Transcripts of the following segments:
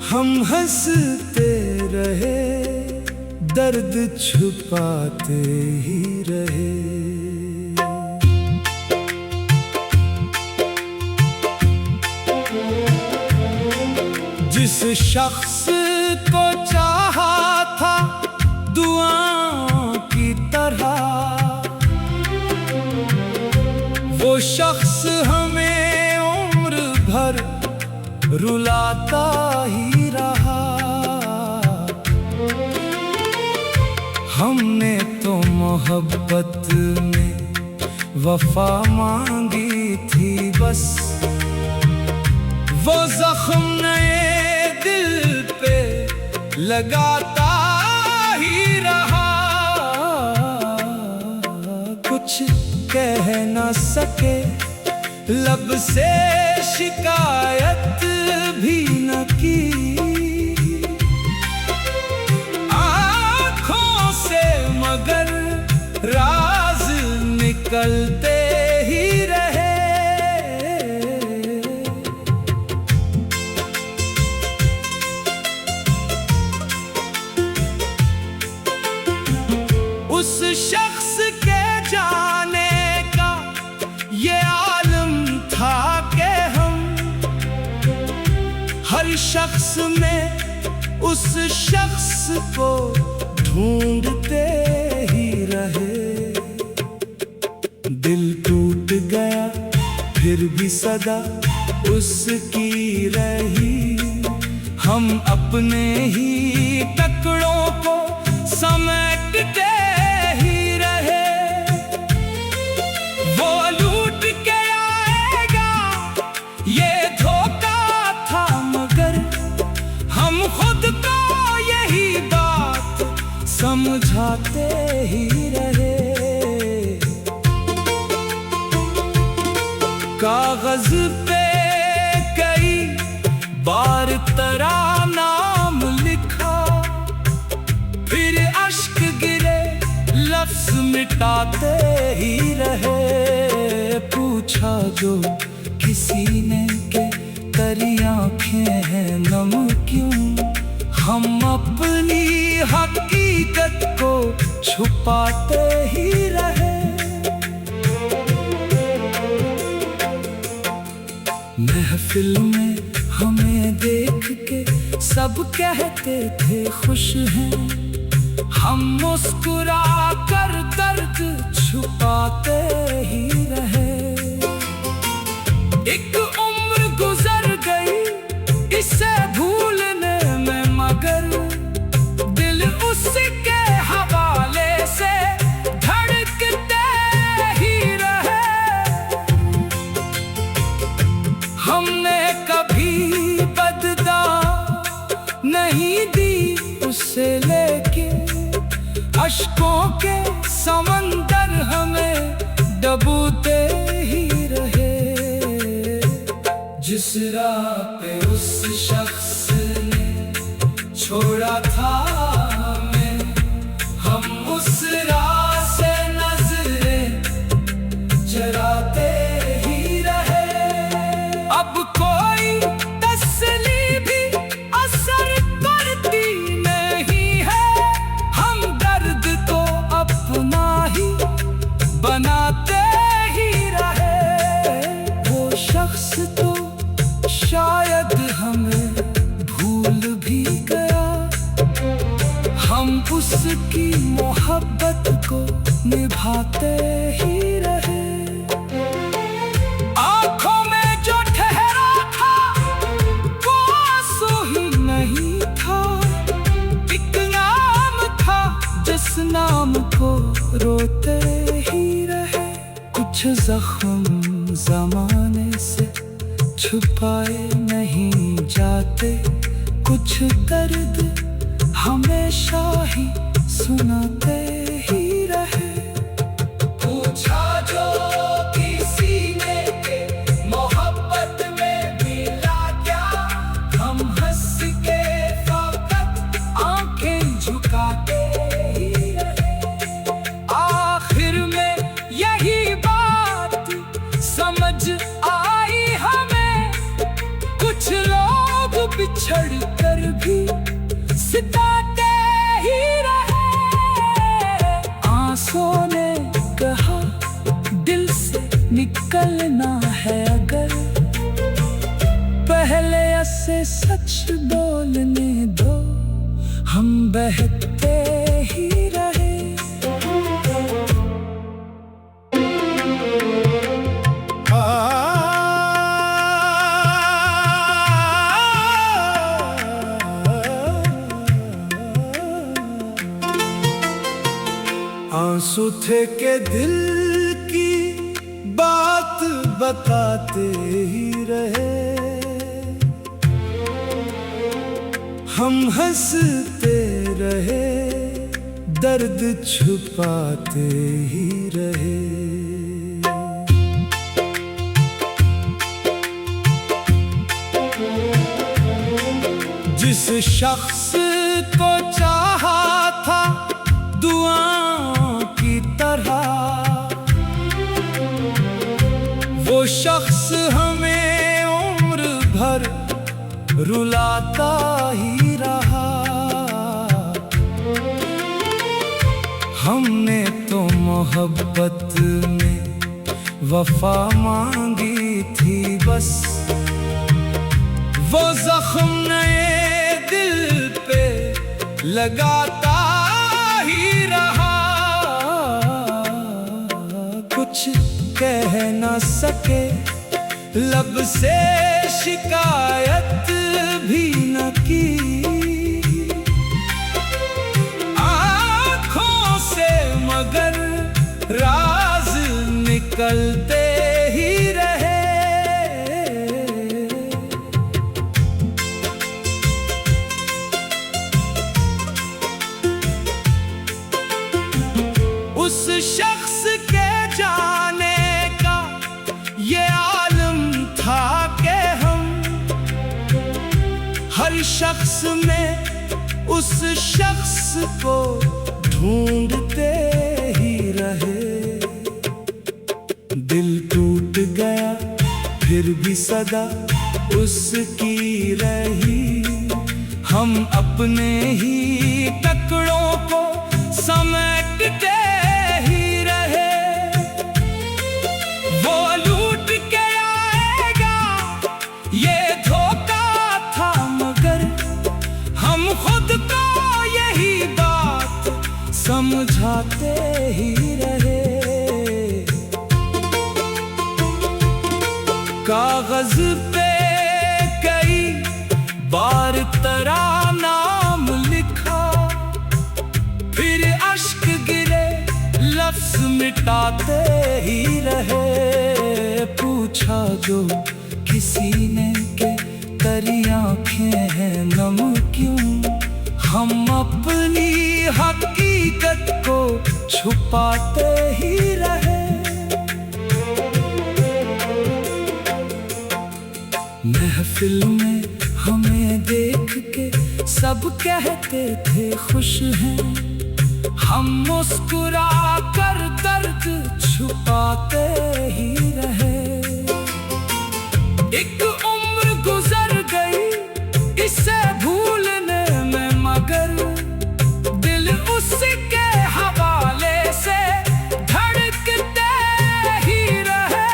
हम हंसते रहे, दर्द छुपाते ही रहे। जिस शख्स को चाहा था दुआओं की तरह, वो शख्स हमें उम्र भर रुलाता ही रहा। हमने तो मोहब्बत में वफा मांगी थी बस, वो जख्म नए दिल पे लगाता ही रहा। कुछ कह न सके, लब से शिकायत भी न की, आँखों से मगर राज निकलते ही रहे। उस शख्स के जाने का ये आलम था कि हम हर शख्स में उस शख्स को ढूंढते ही रहे। दिल टूट गया फिर भी सदा उसकी रही, हम अपने ही टुकड़ों को समेटते ही रहे। वो लूट के आएगा ये धोखा था, मगर हम खुद को यही बात समझाते ही रहे। कागज पे कई बार तेरा नाम लिखा, फिर अश्क गिरे लफ्ज मिटाते ही रहे। पूछा जो किसी ने के तेरी आँखें हैं नम क्यों, हम अपनी हकीकत को छुपाते ही रहे। महफिल में हमें देख के सब कहते थे खुश हैं, हम मुस्कुरा कर दर्द छुपाते ही रहे। एक उम्र गुजर गई इसे भूलने में, मगर दिल उसके हवाले से धड़कते ही रहे। हमने कभी बददा नहीं दी उसे, लेकिन अश्कों के समंदर हमें डूबते ही रहे। जिस राह पे उस शख्स ने छोड़ा था हमें, हम उस राह से नजरें चराते ही रहे। अब कोई तसल्ली भी असर करती नहीं है, हम दर्द तो अपना ही बनाते ही रहे। वो शख्स तो शायद हमें भूल भी गया, हम उसकी मोहब्बत को निभाते ही रहे। आँखों में जो ठहरा था वो आंसू ही नहीं था, एक नाम था जिस नाम को रोते ही रहे। कुछ जख्म जमाने से छुपाए नहीं जाते, कुछ दर्द हमेशा ही सुनाते ही रहे। पूछा जो किसी ने के मोहब्बत में मिला क्या, हम हंस के फकत आंखें झुकाते ही रहे। आखिर में यही बात समझ आई हमें, कुछ लोग बिछड़ कर भी सिताते ही रहे। आंसू ने कहा दिल से निकलना है अगर, पहले ऐसे सच बोलने दो, हम बहते ही रहे। आंसू थे के दिल की बात बताते ही रहे, हम हंसते रहे, दर्द छुपाते ही रहे। जिस शख्स को चाहा था दुआओं की तरह, वो शख्स हमें उम्र भर रुलाता ही रहा। हमने तो मोहब्बत में वफा मांगी थी बस, वो जख्म नए दिल पे लगाता ही रहा। कुछ कह न सके, लब से शिकायत भी न की, आँखों से मगर राज निकलते ही रहे। उस शख्स के जाने का ये आलम था कि हम हर शख्स में उस शख्स को ढूंढते ही रहे। दिल टूट गया फिर भी सदा उसकी रही, हम अपने ही टुकड़ों को समेटते ही रहे। वो लूट के आएगा ये धोखा था मगर, हम खुद को यही बात समझाते ही रहे। कागज पे कई बार तेरा नाम लिखा, फिर अश्क गिरे लफ्ज मिटाते ही रहे। पूछा जो किसी ने के तेरी आँखें हैं नम क्यों, हम अपनी हकीकत को छुपाते ही रहे। महफिल में हमें देख के सब कहते थे खुश हैं, हम मुस्कुरा कर दर्द छुपाते ही रहे। एक उम्र गुजर गई इसे भूलने में मगर, दिल उसके हवाले से धड़कते ही रहे।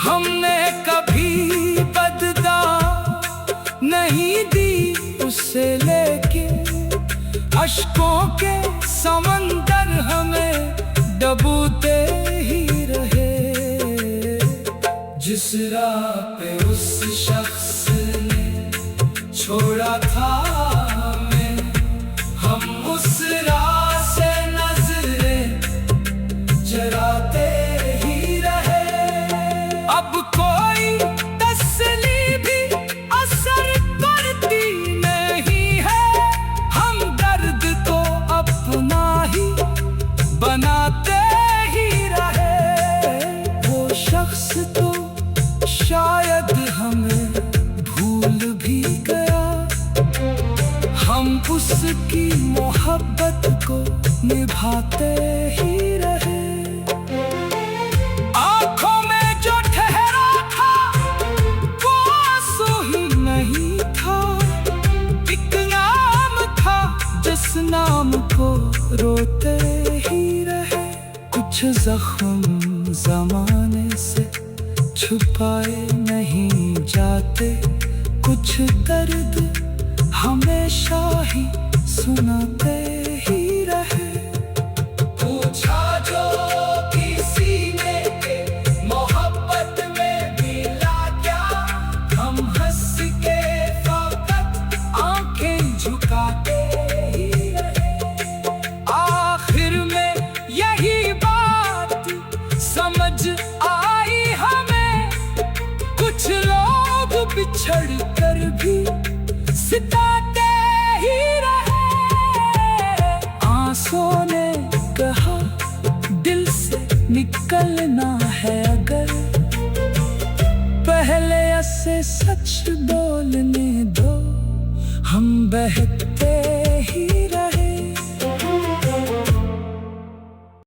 हमने कभी बददा नहीं दी उसे लेके, अश्कों के समंदर हमें डूबते ही रहे। जिस राह पे उस शख्स ने छोड़ा था हमें, हम उस राह से नजरें चराते ही रहे। अब कोई तसल्ली भी असर करती नहीं है, हम दर्द को अपना ही बनाते ही रहे। वो शख्स तो शायद हमें भूल भी गया, हम उसकी मोहब्बत को निभाते ही रहे। आँखों में जो ठहरा था वो आंसू रोते ही रहे। कुछ जख्म जमाने से छुपाए नहीं जाते, कुछ दर्द हमेशा ही सुनाते ही रहे। पूछा जो किसी ने के मोहब्बत में मिला क्या, हम हंस के फकत आंखें झुकाते ही रहे। आखिर में यही बात समझ आई हमें, कुछ लोग बिछड़ कर भी सिताते ही रहे। आंसुओं ने कहा दिल से निकलना है अगर, पहले ऐसे सच बोलने दो। हम बहते